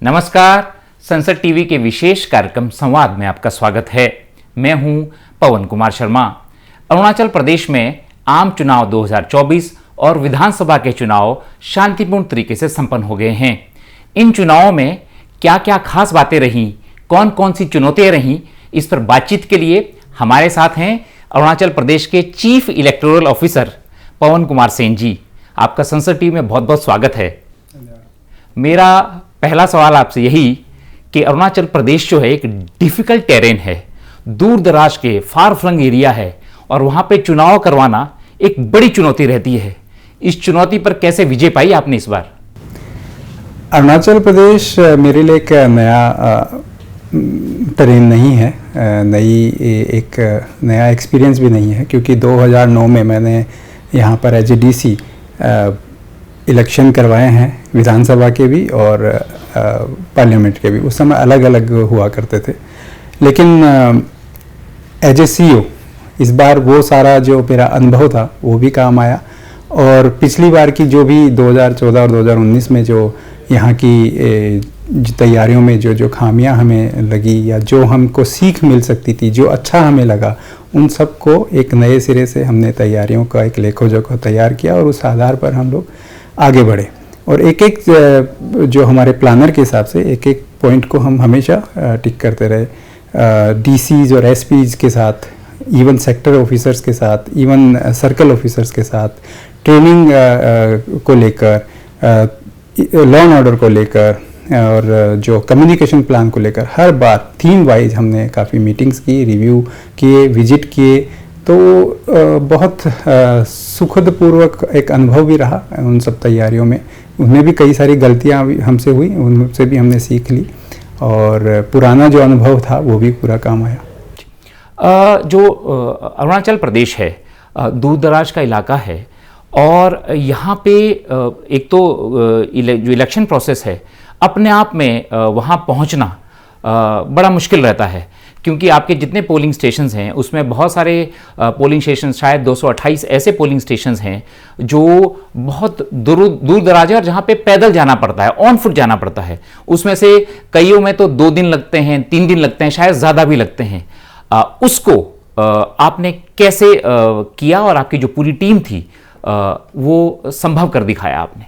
नमस्कार, संसद टीवी के विशेष कार्यक्रम संवाद में आपका स्वागत है। मैं हूं पवन कुमार शर्मा। अरुणाचल प्रदेश में आम चुनाव 2024 और विधानसभा के चुनाव शांतिपूर्ण तरीके से संपन्न हो गए हैं। इन चुनावों में क्या क्या खास बातें रहीं, कौन कौन सी चुनौतियां रहीं, इस पर बातचीत के लिए हमारे साथ हैं अरुणाचल प्रदेश के चीफ इलेक्टोरल ऑफिसर पवन कुमार सेन जी। आपका संसद टीवी में बहुत बहुत स्वागत है। मेरा पहला सवाल आपसे यही कि अरुणाचल प्रदेश जो है एक डिफिकल्ट टेरेन है, दूर दराज के फार फ्लंग एरिया है और वहां पे चुनाव करवाना एक बड़ी चुनौती रहती है। इस चुनौती पर कैसे विजय पाई आपने इस बार? अरुणाचल प्रदेश मेरे लिए एक नया टेरेन नहीं है, एक नया एक्सपीरियंस भी नहीं है, क्योंकि 2009 में मैंने यहाँ पर एचडीसी इलेक्शन करवाए हैं, विधानसभा के भी और पार्लियामेंट के भी। उस समय अलग अलग हुआ करते थे, लेकिन एज ए सीईओ इस बार वो सारा जो मेरा अनुभव था वो भी काम आया। और पिछली बार की जो भी 2014 और 2019 में जो यहाँ की तैयारियों में जो खामियां हमें लगी या जो हमको सीख मिल सकती थी, जो अच्छा हमें लगा, उन सब को एक नए सिरे से हमने तैयारियों का एक लेखोजोखा तैयार किया और उस आधार पर हम लोग आगे बढ़े। और एक एक जो हमारे प्लानर के हिसाब से एक एक पॉइंट को हम हमेशा टिक करते रहे। डीसीज और एसपीज के साथ, इवन सेक्टर ऑफिसर्स के साथ, इवन सर्कल ऑफिसर्स के साथ, ट्रेनिंग को लेकर, लॉ एंड ऑर्डर को लेकर और जो कम्युनिकेशन प्लान को लेकर हर बार थीम वाइज हमने काफ़ी मीटिंग्स की, रिव्यू किए, विजिट किए। तो बहुत सुखद पूर्वक एक अनुभव भी रहा उन सब तैयारियों में। उनमें भी कई सारी गलतियां हमसे हुई, उनसे भी हमने सीख ली और पुराना जो अनुभव था वो भी पूरा काम आया। जो अरुणाचल प्रदेश है, दूर दराज का इलाका है और यहाँ पे एक तो जो इलेक्शन प्रोसेस है अपने आप में वहाँ पहुँचना बड़ा मुश्किल रहता है, क्योंकि आपके जितने पोलिंग स्टेशंस हैं उसमें बहुत सारे पोलिंग स्टेशंस, शायद 228 ऐसे पोलिंग स्टेशंस हैं जो बहुत दूर दराज है और जहाँ पे पैदल जाना पड़ता है, ऑन फुट जाना पड़ता है। उसमें से कईयों में तो 2 दिन लगते हैं, 3 दिन लगते हैं, शायद ज़्यादा भी लगते हैं। उसको आपने कैसे किया और आपकी जो पूरी टीम थी वो संभव कर दिखाया आपने?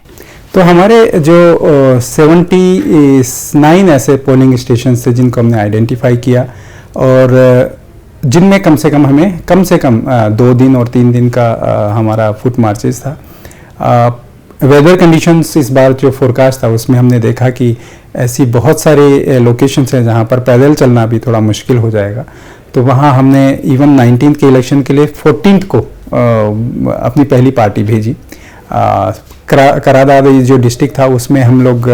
तो हमारे जो 79 ऐसे पोलिंग स्टेशन थे जिनको हमने आइडेंटिफाई किया और जिनमें कम से कम 2 दिन और 3 दिन का हमारा फुट मार्चेस था। वेदर कंडीशंस इस बार जो फोरकास्ट था उसमें हमने देखा कि ऐसी बहुत सारे लोकेशंस हैं जहां पर पैदल चलना भी थोड़ा मुश्किल हो जाएगा। तो वहां हमने इवन 19th के इलेक्शन के लिए 14th को अपनी पहली पार्टी भेजी। करादाद जो डिस्ट्रिक्ट था उसमें हम लोग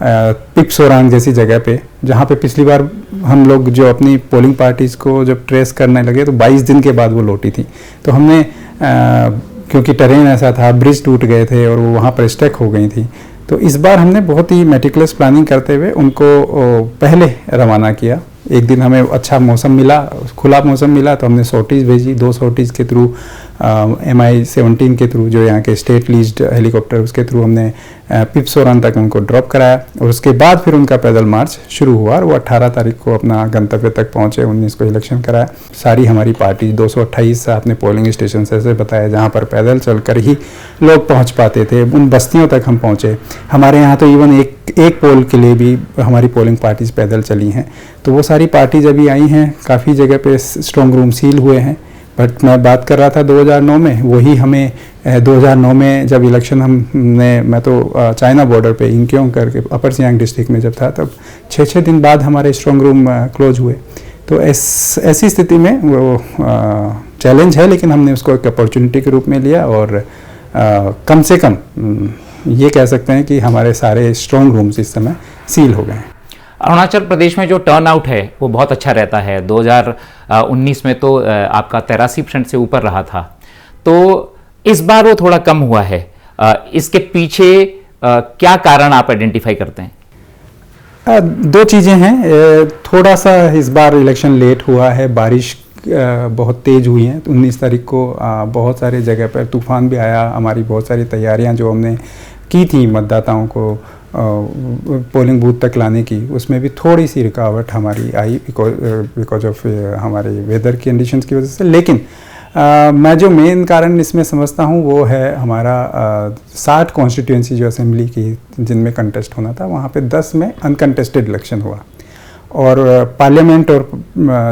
पिपसोरांग जैसी जगह पे, जहाँ पे पिछली बार हम लोग जो अपनी पोलिंग पार्टीज़ को जब ट्रेस करने लगे तो 22 दिन के बाद वो लौटी थी। तो हमने क्योंकि टेरेन ऐसा था, ब्रिज टूट गए थे और वो वहाँ पर स्टक हो गई थी, तो इस बार हमने बहुत ही मेटिकुलस प्लानिंग करते हुए उनको पहले रवाना किया। एक दिन हमें अच्छा मौसम मिला, खुला मौसम मिला, तो हमने सॉर्टीज़ भेजी। 2 सॉर्टीज़ के थ्रू MI-17 के थ्रू जो यहाँ के स्टेट लीज्ड हेलीकॉप्टर, उसके थ्रू हमने पिपसोरान तक उनको ड्रॉप कराया और उसके बाद फिर उनका पैदल मार्च शुरू हुआ और वो 18 तारीख को अपना गंतव्य तक पहुँचे। 19 को इलेक्शन कराया। सारी हमारी पार्टी 228 आपने पोलिंग स्टेशन ऐसे बताया जहाँ पर पैदल चलकर ही लोग पहुँच पाते थे, उन बस्तियों तक हम पहुँचे। हमारे यहाँ तो इवन एक पोल के लिए भी हमारी पोलिंग पार्टीज पैदल चली हैं। तो वो सारी पार्टीज अभी आई हैं, काफ़ी जगह पे स्ट्रॉन्ग रूम सील हुए हैं। बट मैं बात कर रहा था 2009 में, वही हमें 2009 में जब इलेक्शन मैं तो चाइना बॉर्डर पे इंक्योंग करके अपर सियांग डिस्ट्रिक्ट में जब था, तब 6 दिन बाद हमारे स्ट्रॉन्ग रूम क्लोज हुए। तो ऐसी स्थिति में वो चैलेंज है, लेकिन हमने उसको एक अपॉर्चुनिटी के रूप में लिया और कम से कम ये कह सकते हैं कि हमारे सारे स्ट्रॉन्ग रूम्स इस समय सील हो गए हैं। अरुणाचल प्रदेश में जो टर्न आउट है वो बहुत अच्छा रहता है। 2019 में तो आपका 83% से ऊपर रहा था, तो इस बार वो थोड़ा कम हुआ है। इसके पीछे क्या कारण आप आइडेंटिफाई करते हैं? 2 चीज़ें हैं। थोड़ा सा इस बार इलेक्शन लेट हुआ है, बारिश बहुत तेज़ हुई हैं। 19 तारीख को बहुत सारे जगह पर तूफ़ान भी आया। हमारी बहुत सारी तैयारियां जो हमने की थी मतदाताओं को पोलिंग बूथ तक लाने की, उसमें भी थोड़ी सी रुकावट हमारी आई बिकॉज ऑफ हमारे वेदर की कंडीशंस की वजह से। लेकिन मैं जो मेन कारण इसमें समझता हूँ वो है हमारा 60 कॉन्स्टिट्यूंसी जो असेंबली की जिनमें कंटेस्ट होना था, वहाँ पे 10 में अनकंटेस्टेड इलेक्शन हुआ। और पार्लियामेंट और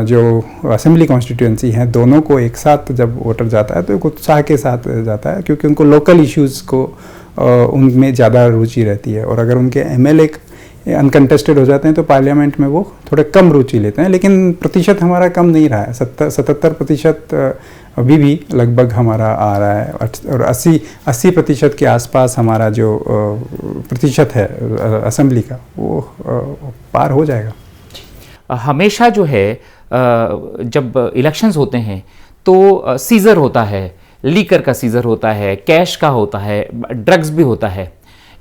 जो असेंबली कॉन्स्टिट्यूंसी हैं, दोनों को एक साथ जब वोटर जाता है तो एक उत्साह के साथ जाता है, क्योंकि उनको लोकल इश्यूज़ को उनमें ज़्यादा रुचि रहती है। और अगर उनके एमएलए अनकंटेस्टेड हो जाते हैं तो पार्लियामेंट में वो थोड़े कम रुचि लेते हैं। लेकिन प्रतिशत हमारा कम नहीं रहा है, 77% अभी भी लगभग हमारा आ रहा है, और 80% के आसपास हमारा जो प्रतिशत है असेंबली का वो पार हो जाएगा। हमेशा जो है जब इलेक्शंस होते हैं तो सीज़र होता है, लीकर का सीज़र होता है, कैश का होता है, ड्रग्स भी होता है।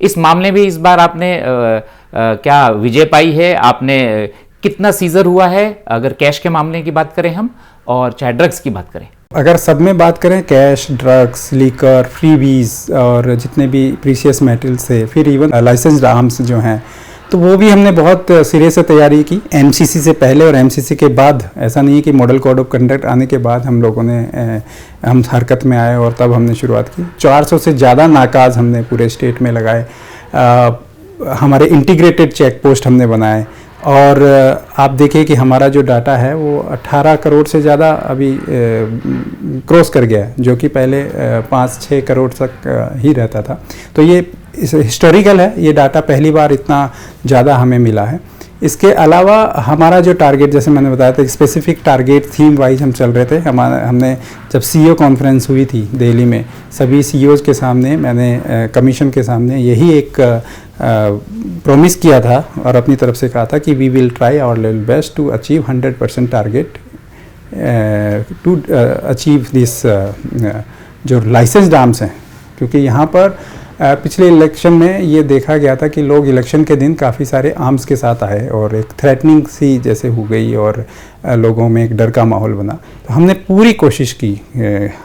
इस मामले में इस बार आपने क्या विजय पाई है? आपने कितना सीज़र हुआ है अगर कैश के मामले की बात करें हम, और चाहे ड्रग्स की बात करें? अगर सब में बात करें, कैश, ड्रग्स, लीकर, फ्रीबीज और जितने भी प्रीशियस मेटल्स थे, फिर इवन लाइसेंस्ड आर्म्स जो हैं, तो वो भी हमने बहुत सिरे से तैयारी की। एमसीसी से पहले और एमसीसी के बाद, ऐसा नहीं है कि मॉडल कोड ऑफ कंडक्ट आने के बाद हम लोगों ने हम हरकत में आए और तब हमने शुरुआत की। 400 से ज़्यादा नाकाज हमने पूरे स्टेट में लगाए। हमारे इंटीग्रेटेड चेक पोस्ट हमने बनाए, और आप देखिए कि हमारा जो डाटा है वो 18 करोड़ से ज़्यादा अभी क्रॉस कर गया है, जो कि पहले 5-6 करोड़ तक ही रहता था। तो ये हिस्टोरिकल है, ये डाटा पहली बार इतना ज़्यादा हमें मिला है। इसके अलावा हमारा जो टारगेट, जैसे मैंने बताया था, स्पेसिफिक टारगेट थीम वाइज हम चल रहे थे। हमने जब सीईओ कॉन्फ्रेंस हुई थी दिल्ली में, सभी सीईओज़ के सामने मैंने कमीशन के सामने यही एक प्रॉमिस किया था और अपनी तरफ से कहा था कि we will try our level best to achieve 100% target to achieve this जो लाइसेंस्ड आर्म्स हैं। क्योंकि यहाँ पर पिछले इलेक्शन में ये देखा गया था कि लोग इलेक्शन के दिन काफ़ी सारे आर्म्स के साथ आए और एक थ्रेटनिंग सी जैसे हो गई और लोगों में एक डर का माहौल बना। तो हमने पूरी कोशिश की,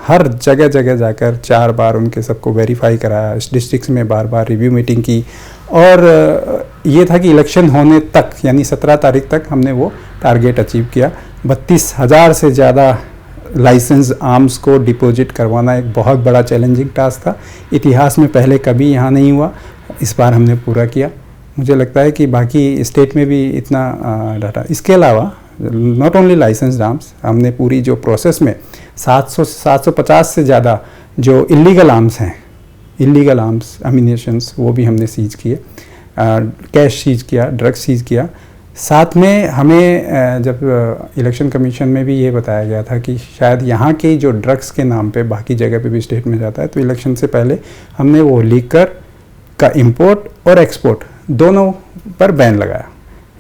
हर जगह जगह जाकर 4 बार उनके सबको वेरीफाई कराया, डिस्ट्रिक्ट्स में बार बार रिव्यू मीटिंग की, और ये था कि इलेक्शन होने तक, यानी 17 तारीख तक हमने वो टारगेट अचीव किया। 32,000 से ज़्यादा लाइसेंस आर्म्स को डिपॉजिट करवाना एक बहुत बड़ा चैलेंजिंग टास्क था। इतिहास में पहले कभी यहाँ नहीं हुआ, इस बार हमने पूरा किया। मुझे लगता है कि बाकी स्टेट में भी इतना डाटा। इसके अलावा नॉट ओनली लाइसेंस्ड आर्म्स, हमने पूरी जो प्रोसेस में 750 से ज़्यादा जो इलीगल आर्म्स हैं, इलीगल आर्म्स एम्यूनिशंस, वो भी हमने सीज किए, कैश सीज किया, ड्रग्स सीज किया। साथ में हमें जब इलेक्शन कमीशन में भी ये बताया गया था कि शायद यहाँ के जो ड्रग्स के नाम पे बाकी जगह पे भी स्टेट में जाता है, तो इलेक्शन से पहले हमने वो लीकर का इंपोर्ट और एक्सपोर्ट दोनों पर बैन लगाया।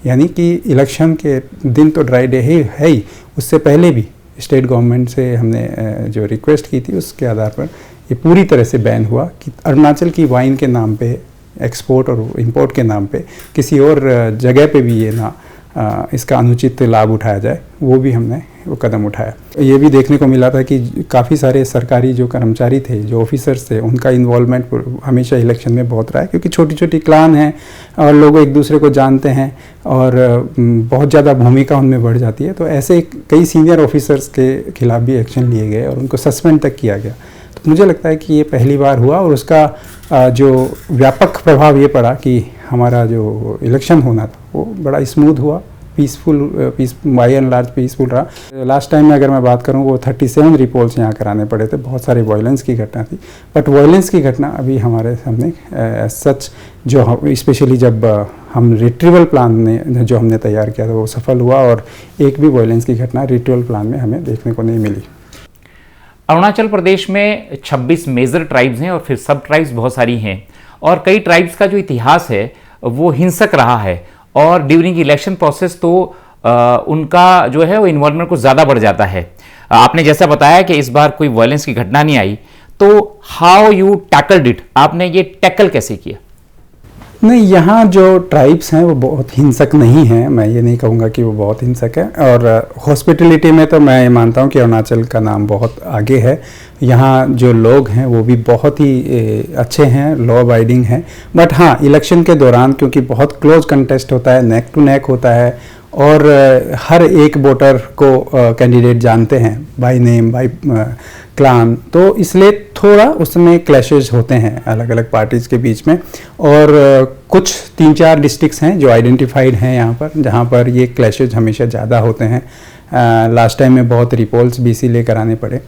यानी कि इलेक्शन के दिन तो ड्राई डे है ही, उससे पहले भी स्टेट गवर्नमेंट से हमने जो रिक्वेस्ट की थी उसके आधार पर ये पूरी तरह से बैन हुआ कि अरुणाचल की वाइन के नाम पे, एक्सपोर्ट और इंपोर्ट के नाम पे किसी और जगह पे भी ये ना इसका अनुचित लाभ उठाया जाए। वो भी हमने वो कदम उठाया। ये भी देखने को मिला था कि काफ़ी सारे सरकारी जो कर्मचारी थे, जो ऑफिसर्स थे, उनका इन्वॉल्वमेंट हमेशा इलेक्शन में बहुत रहा है, क्योंकि छोटी छोटी क्लान हैं और लोग एक दूसरे को जानते हैं और बहुत ज़्यादा भूमिका उनमें बढ़ जाती है। तो ऐसे कई सीनियर ऑफिसर्स के खिलाफ भी एक्शन लिए गए और उनको सस्पेंड तक किया गया। तो मुझे लगता है कि ये पहली बार हुआ और उसका जो व्यापक प्रभाव ये पड़ा कि हमारा जो इलेक्शन होना था वो बड़ा स्मूथ हुआ, peaceful by and large peaceful रहा। लास्ट टाइम में अगर मैं बात करूं, वो 37 रिपोल्स यहाँ कराने पड़े थे, बहुत सारे वायलेंस की घटना थी। बट वायलेंस की घटना अभी हमारे सामने सच जो स्पेशली जब हम रिट्रीवल प्लान ने जो हमने तैयार किया था वो सफल हुआ और एक भी वायलेंस की घटना रिट्रीवल प्लान में हमें देखने को नहीं मिली। अरुणाचल प्रदेश में 26 मेजर ट्राइब्स हैं और फिर सब ट्राइब्स बहुत सारी हैं, और कई ट्राइब्स का जो इतिहास है वो हिंसक रहा है और ड्यूरिंग इलेक्शन प्रोसेस तो उनका जो है वो इन्वॉल्वमेंट कुछ ज़्यादा बढ़ जाता है। आपने जैसा बताया कि इस बार कोई वायलेंस की घटना नहीं आई, तो हाउ यू टैकल्ड इट, आपने ये टैकल कैसे किया? नहीं, यहाँ जो ट्राइब्स हैं वो बहुत हिंसक नहीं हैं, मैं ये नहीं कहूँगा कि वो बहुत हिंसक है। और हॉस्पिटलिटी में तो मैं मानता हूँ कि अरुणाचल का नाम बहुत आगे है। यहाँ जो लोग हैं वो भी बहुत ही अच्छे हैं, लॉ अबाइडिंग हैं। बट हाँ, इलेक्शन के दौरान क्योंकि बहुत क्लोज कंटेस्ट होता है, नेक टू नेक होता है, और हर एक वोटर को कैंडिडेट जानते हैं बाय नेम, बाय क्लान, तो इसलिए थोड़ा उसमें क्लैशेज होते हैं अलग अलग पार्टीज़ के बीच में। और कुछ 3-4 डिस्ट्रिक्ट्स हैं जो आइडेंटिफाइड हैं यहाँ पर, जहाँ पर ये क्लैशेज हमेशा ज़्यादा होते हैं। लास्ट टाइम में बहुत रिपोल्स BC लेकर आने पड़े।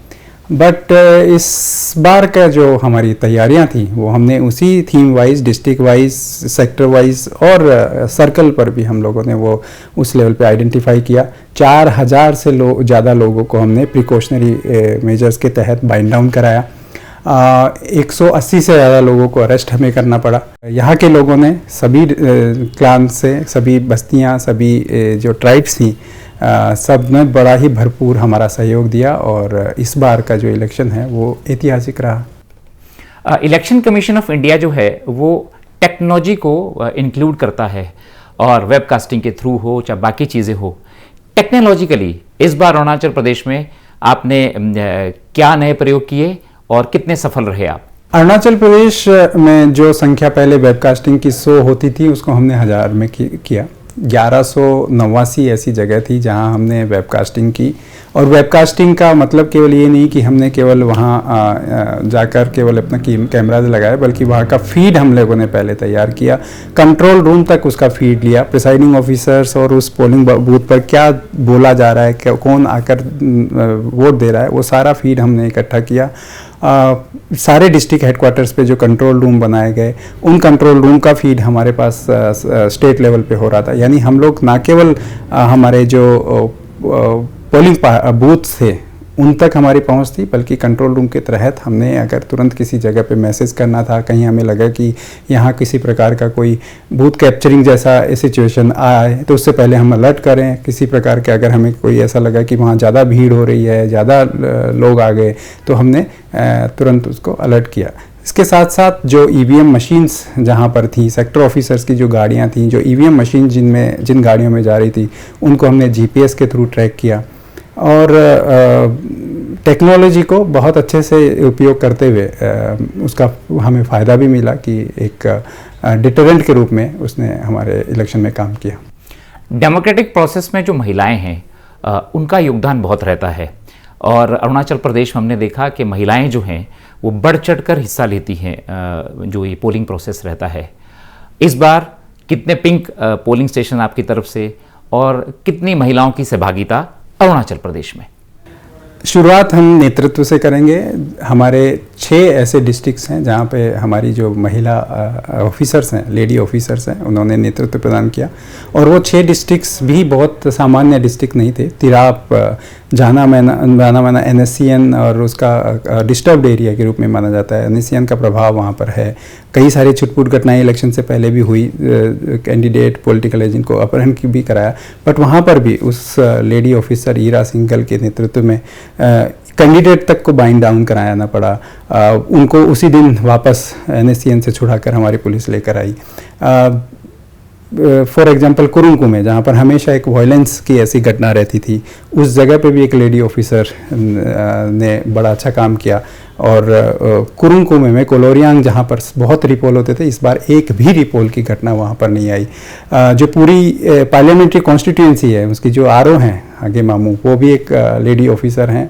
बट इस बार का जो हमारी तैयारियां थी वो हमने उसी theme wise, district wise, sector wise और सर्कल पर भी हम लोगों ने वो उस लेवल पे आइडेंटिफाई किया। 4000 से ज़्यादा लोगों को हमने प्रिकॉशनरी मेजर्स के तहत बाइंड डाउन कराया। 180 से ज़्यादा लोगों को अरेस्ट हमें करना पड़ा। यहाँ के लोगों ने सभी क्लान से, सभी बस्तियाँ, सभी जो ट्राइब्स थी, सब ने बड़ा ही भरपूर हमारा सहयोग दिया और इस बार का जो इलेक्शन है वो ऐतिहासिक रहा। इलेक्शन कमीशन ऑफ इंडिया जो है वो टेक्नोलॉजी को इंक्लूड करता है, और वेबकास्टिंग के थ्रू हो चाहे बाकी चीज़ें हो। टेक्नोलॉजिकली इस बार अरुणाचल प्रदेश में आपने क्या नए प्रयोग किए और कितने सफल रहे आप? अरुणाचल प्रदेश में जो संख्या पहले वेबकास्टिंग की 100 होती थी उसको हमने 1000 में किया। 1189 ऐसी जगह थी जहां हमने वेबकास्टिंग की। और वेबकास्टिंग का मतलब केवल ये नहीं कि हमने केवल वहां जाकर केवल अपना कैमरा लगाया, बल्कि वहां का फीड हम लोगों ने पहले तैयार किया, कंट्रोल रूम तक उसका फीड लिया, प्रिसाइडिंग ऑफिसर्स और उस पोलिंग बूथ पर क्या बोला जा रहा है, कौन आकर वोट दे रहा है, वो सारा फीड हमने इकट्ठा किया। सारे डिस्ट्रिक्ट हेडक्वार्टर्स पे जो कंट्रोल रूम बनाए गए, उन कंट्रोल रूम का फीड हमारे पास स्टेट लेवल पे हो रहा था। यानी हम लोग ना केवल हमारे जो पोलिंग बूथ थे उन तक हमारी पहुंच थी, बल्कि कंट्रोल रूम के तहत हमने अगर तुरंत किसी जगह पे मैसेज करना था, कहीं हमें लगा कि यहाँ किसी प्रकार का कोई बूथ कैप्चरिंग जैसा सिचुएशन आए तो उससे पहले हम अलर्ट करें। किसी प्रकार के अगर हमें कोई ऐसा लगा कि वहाँ ज़्यादा भीड़ हो रही है, ज़्यादा लोग आ गए, तो हमने तुरंत उसको अलर्ट किया। इसके साथ साथ जो EVM मशीन्स जहाँ पर थी, सेक्टर ऑफिसर्स की जो गाड़ियाँ थीं, जो EVM मशीन जिन गाड़ियों में जा रही थी, उनको हमने GPS के थ्रू ट्रैक किया। और टेक्नोलॉजी को बहुत अच्छे से उपयोग करते हुए उसका हमें फ़ायदा भी मिला कि एक डिटरेंट के रूप में उसने हमारे इलेक्शन में काम किया। डेमोक्रेटिक प्रोसेस में जो महिलाएं हैं उनका योगदान बहुत रहता है, और अरुणाचल प्रदेश में हमने देखा कि महिलाएं जो हैं वो बढ़ चढ़कर हिस्सा लेती हैं जो ये पोलिंग प्रोसेस रहता है। इस बार कितने पिंक पोलिंग स्टेशन आपकी तरफ से, और कितनी महिलाओं की सहभागिता अरुणाचल प्रदेश में? शुरुआत हम नेतृत्व से करेंगे। हमारे 6 ऐसे डिस्ट्रिक्ट्स हैं जहाँ पे हमारी जो महिला ऑफिसर्स हैं, लेडी ऑफिसर्स हैं, उन्होंने नेतृत्व प्रदान किया। और वो 6 डिस्ट्रिक्ट्स भी बहुत सामान्य डिस्ट्रिक्ट नहीं थे। तिराप, जाना माना NSCN और उसका डिस्टर्ब्ड एरिया के रूप में माना जाता है। NSCN का प्रभाव वहाँ पर है। कई सारी छुटपुट घटनाएं इलेक्शन से पहले भी हुई, कैंडिडेट पॉलिटिकल एजेंट को अपहरण की भी कराया, बट वहाँ पर भी उस लेडी ऑफिसर ईरा सिंघल के नेतृत्व में कैंडिडेट तक को बाइंड डाउन कराना पड़ा। उनको उसी दिन वापस NSCN से छुड़ाकर हमारी पुलिस लेकर आई। फॉर एग्जांपल कुरुंगकू में, जहाँ पर हमेशा एक वायलेंस की ऐसी घटना रहती थी, उस जगह पे भी एक लेडी ऑफिसर ने बड़ा अच्छा काम किया। और कुरुंगकू में कोलोरियांग, जहाँ पर बहुत रिपोल होते थे, इस बार एक भी रिपोल की घटना वहाँ पर नहीं आई। जो पूरी पार्लियामेंट्री कॉन्स्टिट्यूएंसी है, उसकी जो RO हैं आगे मामू, वो भी एक लेडी ऑफिसर हैं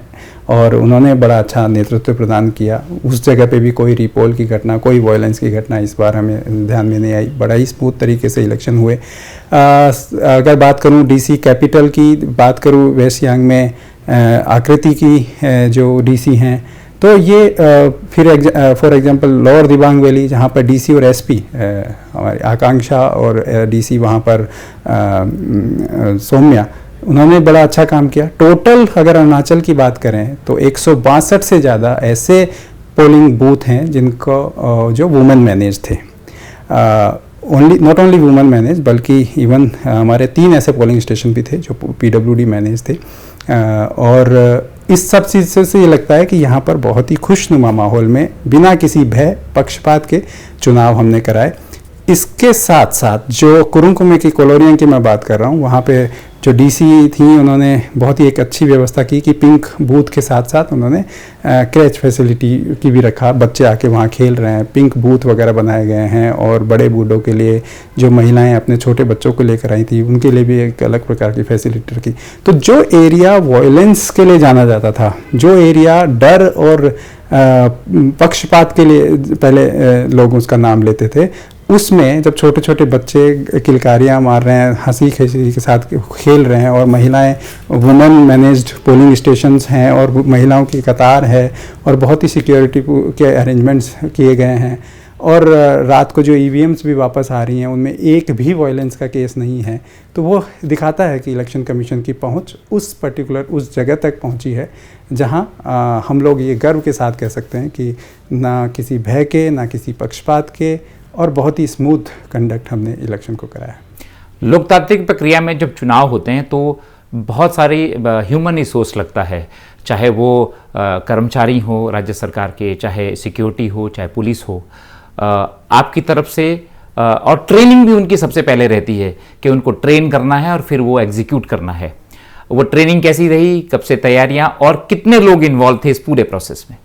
और उन्होंने बड़ा अच्छा नेतृत्व प्रदान किया। उस जगह पे भी कोई रिपोल की घटना, कोई वायलेंस की घटना इस बार हमें ध्यान में नहीं आई। बड़ा ही स्मूथ तरीके से इलेक्शन हुए। अगर बात करूं DC कैपिटल की, बात करूं वेस्ट सियांग में आकृति की जो DC हैं, तो ये फिर for example lower Dibang valley, जहाँ पर DC और SP हमारी आकांक्षा और DC वहाँ पर सौम्या, उन्होंने बड़ा अच्छा काम किया। टोटल अगर अरुणाचल की बात करें तो 162 से ज़्यादा ऐसे पोलिंग बूथ हैं जिनको जो वुमेन मैनेज थे। नॉट ओनली वुमेन मैनेज, बल्कि इवन हमारे 3 ऐसे पोलिंग स्टेशन भी थे जो PWD मैनेज थे। और इस सब चीज़ से ये लगता है कि यहाँ पर बहुत ही खुशनुमा माहौल में, बिना किसी भय पक्षपात के चुनाव हमने कराए। इसके साथ साथ जो कुरुंकुमे की कोलोरियन की मैं बात कर रहा हूँ, वहाँ पे जो डीसी थी उन्होंने बहुत ही एक अच्छी व्यवस्था की कि पिंक बूथ के साथ साथ उन्होंने क्रैच फैसिलिटी की भी रखा। बच्चे आके वहाँ खेल रहे हैं, पिंक बूथ वगैरह बनाए गए हैं, और बड़े बूढ़ों के लिए जो महिलाएं अपने छोटे बच्चों को लेकर आई थी उनके लिए भी एक अलग प्रकार की फैसिलिटी रखी। तो जो एरिया वायलेंस के लिए जाना जाता था, जो एरिया डर और पक्षपात के लिए पहले लोग उसका नाम लेते थे, उसमें जब छोटे छोटे बच्चे किलकारियाँ मार रहे हैं, हंसी खुशी के साथ खेल रहे हैं, और महिलाएं वुमेन मैनेज्ड पोलिंग स्टेशंस हैं और महिलाओं की कतार है और बहुत ही सिक्योरिटी के अरेंजमेंट्स किए गए हैं, और रात को जो ईवीएम्स भी वापस आ रही हैं उनमें एक भी वायलेंस का केस नहीं है, तो वो दिखाता है कि इलेक्शन कमीशन की पहुंच उस पर्टिकुलर उस जगह तक पहुंची है जहां हम लोग ये गर्व के साथ कह सकते हैं कि ना किसी भय के, ना किसी पक्षपात के, और बहुत ही स्मूथ कंडक्ट हमने इलेक्शन को कराया। लोकतांत्रिक प्रक्रिया में जब चुनाव होते हैं तो बहुत सारी ह्यूमन रिसोर्स लगता है, चाहे वो कर्मचारी हो राज्य सरकार के, चाहे सिक्योरिटी हो, चाहे पुलिस हो। आपकी तरफ से और ट्रेनिंग भी उनकी सबसे पहले रहती है कि उनको ट्रेन करना है और फिर वो एग्जीक्यूट करना है। वो ट्रेनिंग कैसी रही, कब से तैयारियां, और कितने लोग इन्वॉल्व थे इस पूरे प्रोसेस में?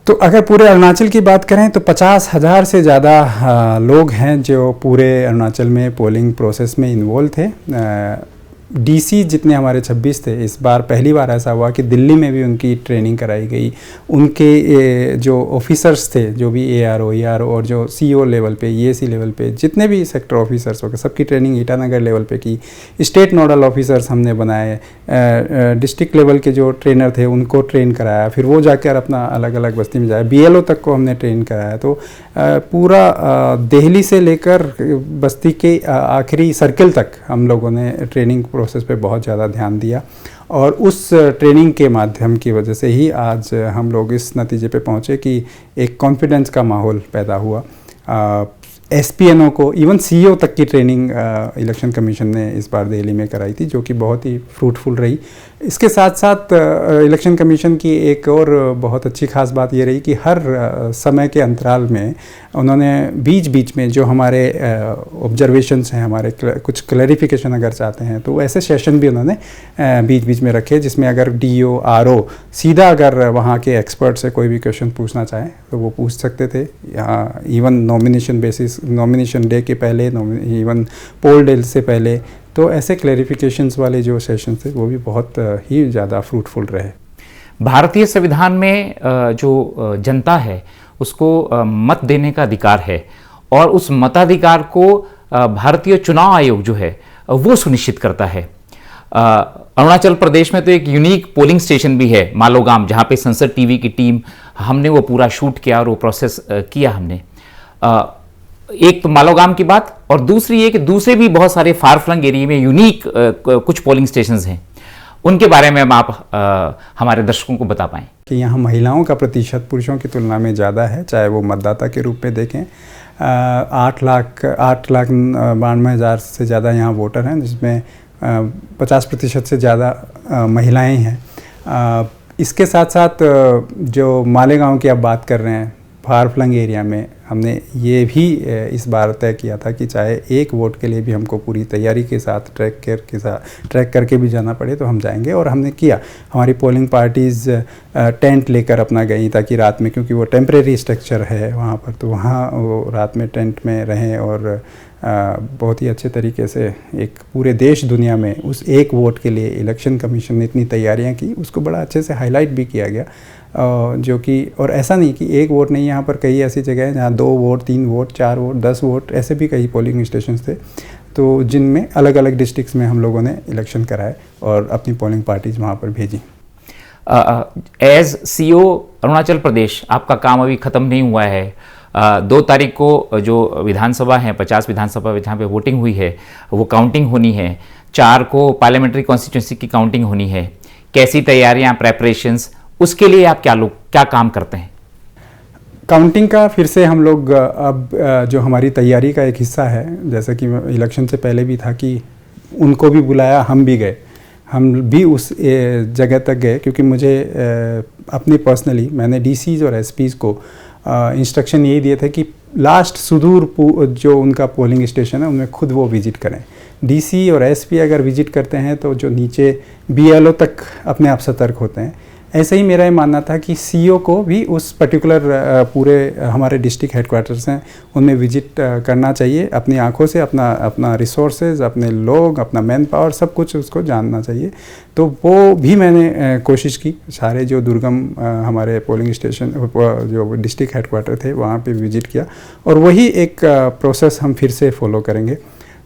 तो अगर पूरे अरुणाचल की बात करें तो 50,000 से ज़्यादा लोग हैं जो पूरे अरुणाचल में पोलिंग प्रोसेस में इन्वॉल्व थे। डीसी जितने हमारे 26 थे, इस बार पहली बार ऐसा हुआ कि दिल्ली में भी उनकी ट्रेनिंग कराई गई। उनके जो ऑफिसर्स थे, जो भी एआरओ, ईआरओ और जो सीओ लेवल पे, ईएसी लेवल पे जितने भी सेक्टर ऑफिसर्स हो गए, सबकी ट्रेनिंग ईटानगर लेवल पे की। स्टेट नोडल ऑफिसर्स हमने बनाए, डिस्ट्रिक्ट लेवल के जो ट्रेनर थे उनको ट्रेन कराया, फिर वो जाकर अपना अलग अलग बस्ती में जाए, बीएलओ तक को हमने ट्रेन कराया। तो पूरा दिल्ली से लेकर बस्ती के आखिरी सर्किल तक हम लोगों ने ट्रेनिंग प्रोसेस पे बहुत ज़्यादा ध्यान दिया, और उस ट्रेनिंग के माध्यम की वजह से ही आज हम लोग इस नतीजे पे पहुँचे कि एक कॉन्फिडेंस का माहौल पैदा हुआ। एसपीएनओ को, इवन सीईओ तक की ट्रेनिंग इलेक्शन कमीशन ने इस बार दिल्ली में कराई थी, जो कि बहुत ही फ्रूटफुल रही। इसके साथ साथ इलेक्शन कमीशन की एक और बहुत अच्छी खास बात ये रही कि हर समय के अंतराल में उन्होंने बीच बीच में जो हमारे ऑब्जर्वेशंस हैं, हमारे कुछ क्लैरिफिकेशन अगर चाहते हैं तो ऐसे सेशन भी उन्होंने बीच बीच में रखे, जिसमें अगर डीओ, आरओ सीधा अगर वहाँ के एक्सपर्ट से कोई भी क्वेश्चन पूछना चाहें तो वो पूछ सकते थे। यहाँ इवन नॉमिनेशन डे के पहले, इवन पोल डे से पहले, तो ऐसे क्लैरिफिकेशंस वाले जो सेशन थे वो भी बहुत ही ज़्यादा फ्रूटफुल रहे। भारतीय संविधान में जो जनता है उसको मत देने का अधिकार है, और उस मताधिकार को भारतीय चुनाव आयोग जो है वो सुनिश्चित करता है। अरुणाचल प्रदेश में तो एक यूनिक पोलिंग स्टेशन भी है, मालोगाम, जहाँ पे संसद टीवी की टीम, हमने वो पूरा शूट किया और वो प्रोसेस किया हमने। एक तो मालोगाम की बात, और दूसरी ये कि दूसरे भी बहुत सारे फार फ्लंग एरिया में यूनिक कुछ पोलिंग स्टेशंस हैं, उनके बारे में आप हमारे दर्शकों को बता पाएं। कि यहाँ महिलाओं का प्रतिशत पुरुषों की तुलना में ज़्यादा है, चाहे वो मतदाता के रूप में देखें। 8,92,000 से ज़्यादा यहाँ वोटर हैं, जिसमें 50% से ज़्यादा महिलाएं हैं। इसके साथ साथ जो मालेगांव की आप बात कर रहे हैं, फार फ्लंग एरिया में हमने ये भी इस बार तय किया था कि चाहे एक वोट के लिए भी हमको पूरी तैयारी के साथ ट्रैक करके भी जाना पड़े तो हम जाएंगे, और हमने किया। हमारी पोलिंग पार्टीज़ टेंट लेकर अपना गई ताकि रात में, क्योंकि वो टेम्परेरी स्ट्रक्चर है वहाँ पर, तो वहाँ वो रात में टेंट में रहें, और बहुत ही अच्छे तरीके से एक पूरे देश दुनिया में उस एक वोट के लिए इलेक्शन कमीशन ने इतनी तैयारियां की, उसको बड़ा अच्छे से हाईलाइट भी किया गया। जो कि, और ऐसा नहीं कि एक वोट नहीं, यहाँ पर कई ऐसी जगह हैं जहाँ 2 वोट, 3 वोट, 4 वोट, 10 वोट, ऐसे भी कई पोलिंग स्टेशंस थे, तो जिनमें अलग अलग डिस्ट्रिक्ट्स में हम लोगों ने इलेक्शन कराए और अपनी पोलिंग पार्टीज वहाँ पर भेजी। एज सीईओ अरुणाचल प्रदेश, आपका काम अभी ख़त्म नहीं हुआ है। 2 तारीख को जो विधानसभा है, 50 विधानसभा जहाँ पे वोटिंग हुई है वो काउंटिंग होनी है। 4 को पार्लियामेंट्री कॉन्स्टिट्यूंसी की काउंटिंग होनी है। कैसी तैयारियां, प्रेपरेशंस, उसके लिए आप क्या काम करते हैं? काउंटिंग का फिर से हम लोग अब जो हमारी तैयारी का एक हिस्सा है, जैसे कि इलेक्शन से पहले भी था कि उनको भी बुलाया, हम भी गए, हम भी उस जगह तक गए, क्योंकि मुझे अपनी पर्सनली मैंने डीसीज और एसपीज़ को इंस्ट्रक्शन यही दिए थे कि लास्ट सुदूर जो उनका पोलिंग स्टेशन है उनमें खुद वो विजिट करें। डीसी और एसपी अगर विजिट करते हैं तो जो नीचे बीएलओ तक अपने आप सतर्क होते हैं। ऐसे ही मेरा ये मानना था कि सीईओ को भी उस पर्टिकुलर पूरे हमारे डिस्ट्रिक्ट हेडक्वार्टर्स हैं उनमें विजिट करना चाहिए, अपनी आंखों से अपना रिसोर्सेज, अपने लोग, अपना मैन पावर, सब कुछ उसको जानना चाहिए। तो वो भी मैंने कोशिश की, सारे जो दुर्गम हमारे पोलिंग स्टेशन जो डिस्ट्रिक्ट हेडक्वार्टर थे वहाँ पे विजिट किया, और वही एक प्रोसेस हम फिर से फॉलो करेंगे।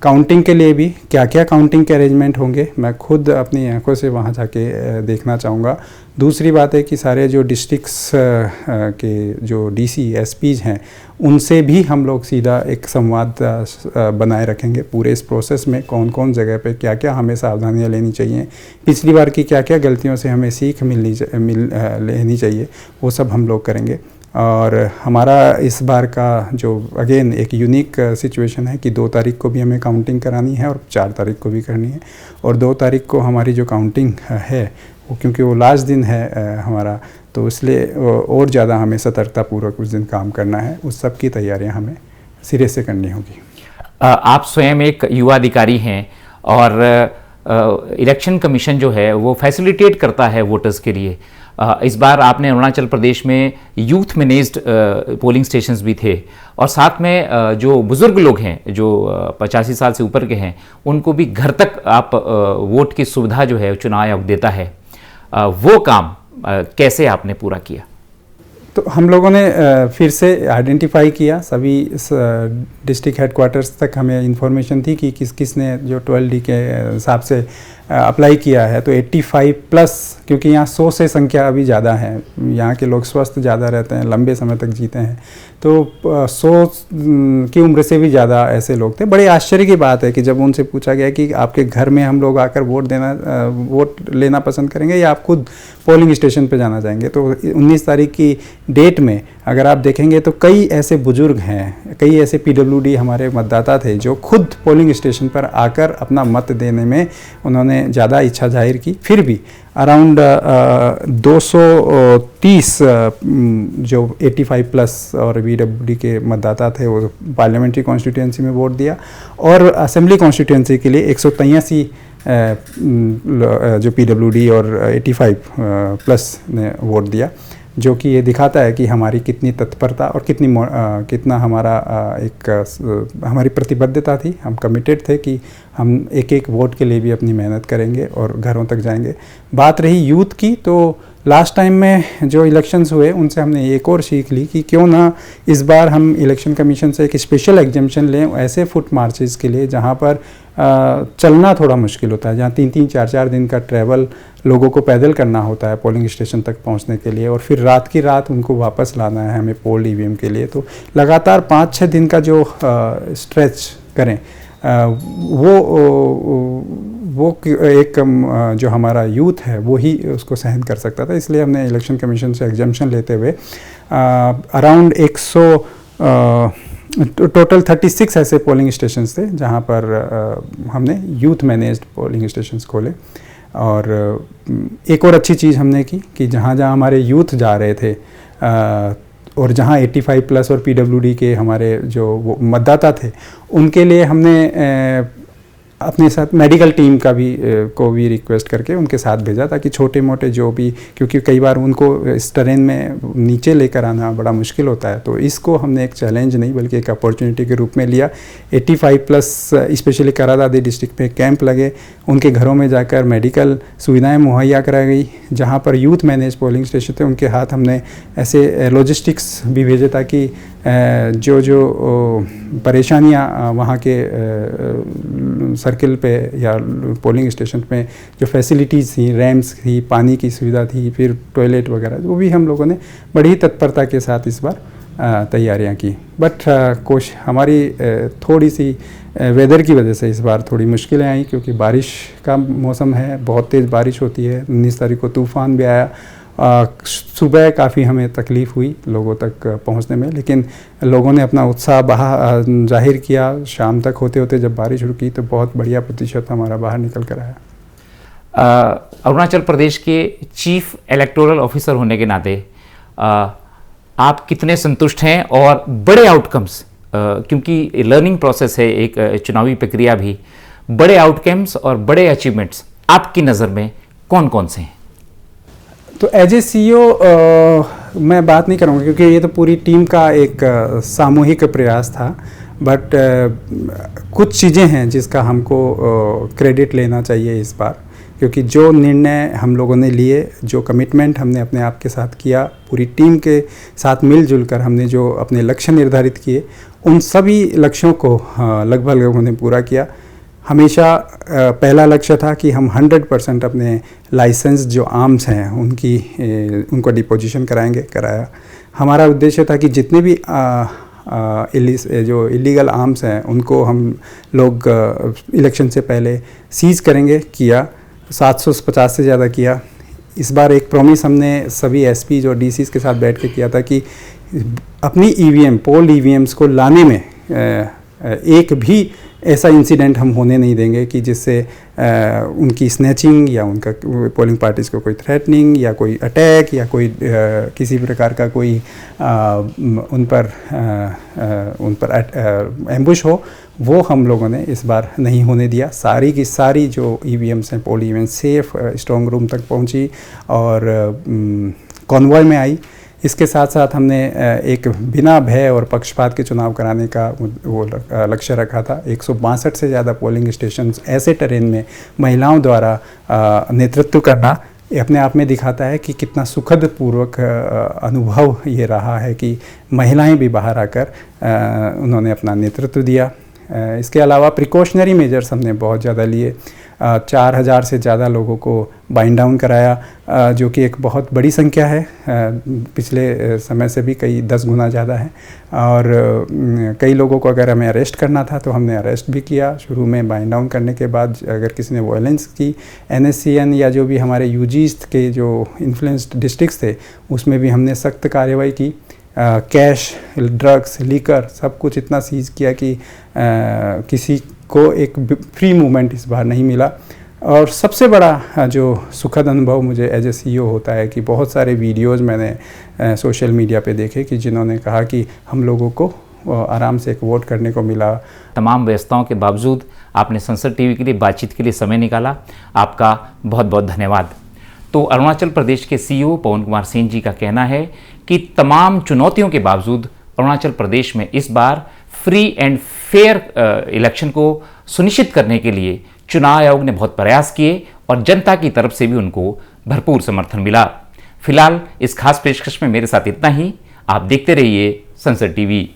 काउंटिंग के लिए भी क्या क्या काउंटिंग के अरेंजमेंट होंगे मैं खुद अपनी आंखों से वहाँ जाके देखना चाहूँगा। दूसरी बात है कि सारे जो डिस्ट्रिक्ट्स के जो डीसी एसपीज हैं उनसे भी हम लोग सीधा एक संवाद बनाए रखेंगे पूरे इस प्रोसेस में, कौन कौन जगह पे क्या क्या हमें सावधानियाँ लेनी चाहिए, पिछली बार की क्या क्या गलतियों से हमें सीख लेनी चाहिए, वो सब हम लोग करेंगे। और हमारा इस बार का जो अगेन एक यूनिक सिचुएशन है कि 2 तारीख को भी हमें काउंटिंग करानी है और 4 तारीख को भी करनी है। और 2 तारीख को हमारी जो काउंटिंग है वो क्योंकि वो लास्ट दिन है हमारा, तो इसलिए और ज़्यादा हमें सतर्कतापूर्वक उस दिन काम करना है। उस सब की तैयारियां हमें सिरे से करनी होगी। आप स्वयं एक युवा अधिकारी हैं और इलेक्शन कमीशन जो है वो फैसिलिटेट करता है वोटर्स के लिए। इस बार आपने अरुणाचल प्रदेश में यूथ मैनेज्ड पोलिंग स्टेशंस भी थे, और साथ में जो बुज़ुर्ग लोग हैं जो 85 साल से ऊपर के हैं उनको भी घर तक आप वोट की सुविधा जो है चुनाव आयोग देता है। वो काम कैसे आपने पूरा किया? तो हम लोगों ने फिर से आइडेंटिफाई किया, सभी डिस्ट्रिक्ट हेडक्वार्टर्स तक हमें इन्फॉर्मेशन थी कि किस किस ने जो 12D के हिसाब से अप्लाई किया है। तो 85 प्लस, क्योंकि यहाँ 100 से संख्या अभी ज़्यादा है, यहाँ के लोग स्वस्थ ज़्यादा रहते हैं, लंबे समय तक जीते हैं, तो 100 की उम्र से भी ज़्यादा ऐसे लोग थे। बड़े आश्चर्य की बात है कि जब उनसे पूछा गया कि आपके घर में हम लोग आकर वोट लेना पसंद करेंगे या आप खुद पोलिंग स्टेशन पे जाना चाहेंगे, तो 19 तारीख की डेट में अगर आप देखेंगे तो कई ऐसे बुजुर्ग हैं, कई ऐसे PWD हमारे मतदाता थे जो खुद पोलिंग स्टेशन पर आकर अपना मत देने में उन्होंने ज़्यादा इच्छा जाहिर की। फिर भी अराउंड 230 जो 85 प्लस और BWD के मतदाता थे वो पार्लियामेंट्री कॉन्स्टिट्यूंसी में वोट दिया, और असेंबली कॉन्स्टिट्यूंसी के लिए 183 जो PWD और 85 प्लस ने वोट दिया, जो कि ये दिखाता है कि हमारी कितनी तत्परता और कितना हमारा हमारी प्रतिबद्धता थी। हम कमिटेड थे कि हम एक एक वोट के लिए भी अपनी मेहनत करेंगे और घरों तक जाएंगे। बात रही यूथ की, तो लास्ट टाइम में जो इलेक्शंस हुए उनसे हमने एक और सीख ली कि क्यों ना इस बार हम इलेक्शन कमीशन से एक स्पेशल एग्जेम्पशन लें ऐसे फुट मार्चेस के लिए जहां पर चलना थोड़ा मुश्किल होता है, जहां 3-3, 4-4 दिन का ट्रैवल लोगों को पैदल करना होता है पोलिंग स्टेशन तक पहुंचने के लिए, और फिर रात की रात उनको वापस लाना है हमें पोल EVM के लिए। तो लगातार 5-6 दिन का जो स्ट्रेच करें वो एक जो हमारा यूथ है वो ही उसको सहन कर सकता था। इसलिए हमने इलेक्शन कमीशन से एग्जाम्पशन लेते हुए अराउंड 100 टोटल 36 ऐसे पोलिंग स्टेशंस थे जहां पर हमने यूथ मैनेज्ड पोलिंग स्टेशंस खोले। और एक और अच्छी चीज़ हमने की कि जहां जहां हमारे यूथ जा रहे थे और जहां 85 प्लस और PWD के हमारे जो मतदाता थे उनके लिए हमने अपने साथ मेडिकल टीम को भी रिक्वेस्ट करके उनके साथ भेजा, ताकि छोटे मोटे जो भी, क्योंकि कई बार उनको इस ट्रेन में नीचे लेकर आना बड़ा मुश्किल होता है, तो इसको हमने एक चैलेंज नहीं बल्कि एक अपॉर्चुनिटी के रूप में लिया। 85 प्लस स्पेशली करादादी डिस्ट्रिक्ट में कैंप लगे, उनके घरों में जाकर मेडिकल सुविधाएं मुहैया कराई गई। जहां पर यूथ मैनेज पोलिंग स्टेशन थे उनके हाथ हमने ऐसे लॉजिस्टिक्स भी भेजे ताकि जो परेशानियां वहाँ के सर्किल पे या पोलिंग स्टेशन पे जो फैसिलिटीज़ थी, रैम्स थी, पानी की सुविधा थी, फिर टॉयलेट वगैरह, वो भी हम लोगों ने बड़ी तत्परता के साथ इस बार तैयारियां की। बट हमारी थोड़ी सी वेदर की वजह से इस बार थोड़ी मुश्किलें आई, क्योंकि बारिश का मौसम है, बहुत तेज़ बारिश होती है। 19 तारीख को तूफ़ान भी आया, सुबह काफ़ी हमें तकलीफ़ हुई लोगों तक पहुंचने में, लेकिन लोगों ने अपना उत्साह जाहिर किया। शाम तक होते होते जब बारिश रुकी तो बहुत बढ़िया प्रतिशत हमारा बाहर निकल कर आया। अरुणाचल प्रदेश के चीफ इलेक्टोरल ऑफिसर होने के नाते आप कितने संतुष्ट हैं और बड़े आउटकम्स, क्योंकि लर्निंग प्रोसेस है एक चुनावी प्रक्रिया भी, बड़े आउटकम्स और बड़े अचीवमेंट्स आपकी नज़र में कौन कौन से हैं? तो एज ए CEO मैं बात नहीं करूँगा क्योंकि ये तो पूरी टीम का एक सामूहिक प्रयास था, बट कुछ चीज़ें हैं जिसका हमको क्रेडिट लेना चाहिए इस बार, क्योंकि जो निर्णय हम लोगों ने लिए, जो कमिटमेंट हमने अपने आप के साथ किया, पूरी टीम के साथ मिलजुल कर हमने जो अपने लक्ष्य निर्धारित किए, उन सभी लक्ष्यों को लगभग लोगों ने पूरा किया। हमेशा पहला लक्ष्य था कि हम 100% अपने लाइसेंस जो आर्म्स हैं उनको डिपोजिशन कराया। हमारा उद्देश्य था कि जितने भी जो इलीगल आर्म्स हैं उनको हम लोग इलेक्शन से पहले सीज करेंगे, किया 750 से ज़्यादा किया। इस बार एक प्रॉमिस हमने सभी एसपीज और डीसीज के साथ बैठ के किया था कि अपनी ईवीएम, पोल ईवीएम्स को लाने में एक भी ऐसा इंसिडेंट हम होने नहीं देंगे कि जिससे उनकी स्नैचिंग या उनका पोलिंग पार्टीज़ को कोई थ्रेटनिंग या कोई अटैक या कोई किसी प्रकार का कोई उन पर एम्बुश हो, वो हम लोगों ने इस बार नहीं होने दिया। सारी की सारी जो ईवीएम्स हैं, पोल ईवीएम सेफ स्ट्रॉन्ग रूम तक पहुंची और कॉन्वॉय में आई। इसके साथ साथ हमने एक बिना भय और पक्षपात के चुनाव कराने का वो लक्ष्य रखा था। 162 से ज़्यादा पोलिंग स्टेशंस ऐसे टेरेन में महिलाओं द्वारा नेतृत्व करना अपने आप में दिखाता है कि कितना सुखद पूर्वक अनुभव ये रहा है कि महिलाएं भी बाहर आकर उन्होंने अपना नेतृत्व दिया। इसके अलावा प्रिकॉशनरी मेजर्स हमने बहुत ज़्यादा लिए। 4000 से ज़्यादा लोगों को बाइंड डाउन कराया, जो कि एक बहुत बड़ी संख्या है, पिछले समय से भी कई 10 गुना ज़्यादा है। और कई लोगों को अगर हमें अरेस्ट करना था तो हमने अरेस्ट भी किया। शुरू में बाइंड डाउन करने के बाद अगर किसी ने वायलेंस की, NSCN या जो भी हमारे यूजीज के जो इन्फ्लुएंस्ड डिस्ट्रिक्ट्स थे उसमें भी हमने सख्त कार्रवाई की। कैश, ड्रग्स, लीकर सब कुछ इतना सीज किया कि किसी को एक फ्री मूवमेंट इस बार नहीं मिला। और सबसे बड़ा जो सुखद अनुभव मुझे एज ए CEO होता है कि बहुत सारे वीडियोज़ मैंने सोशल मीडिया पे देखे कि जिन्होंने कहा कि हम लोगों को आराम से एक वोट करने को मिला। तमाम व्यस्तताओं के बावजूद आपने संसद टीवी के लिए बातचीत के लिए समय निकाला, आपका बहुत बहुत धन्यवाद। तो अरुणाचल प्रदेश के CEO पवन कुमार सेन जी का कहना है कि तमाम चुनौतियों के बावजूद अरुणाचल प्रदेश में इस बार फ्री एंड फेयर इलेक्शन को सुनिश्चित करने के लिए चुनाव आयोग ने बहुत प्रयास किए और जनता की तरफ से भी उनको भरपूर समर्थन मिला। फिलहाल इस खास पेशकश में मेरे साथ इतना ही। आप देखते रहिए संसद टीवी।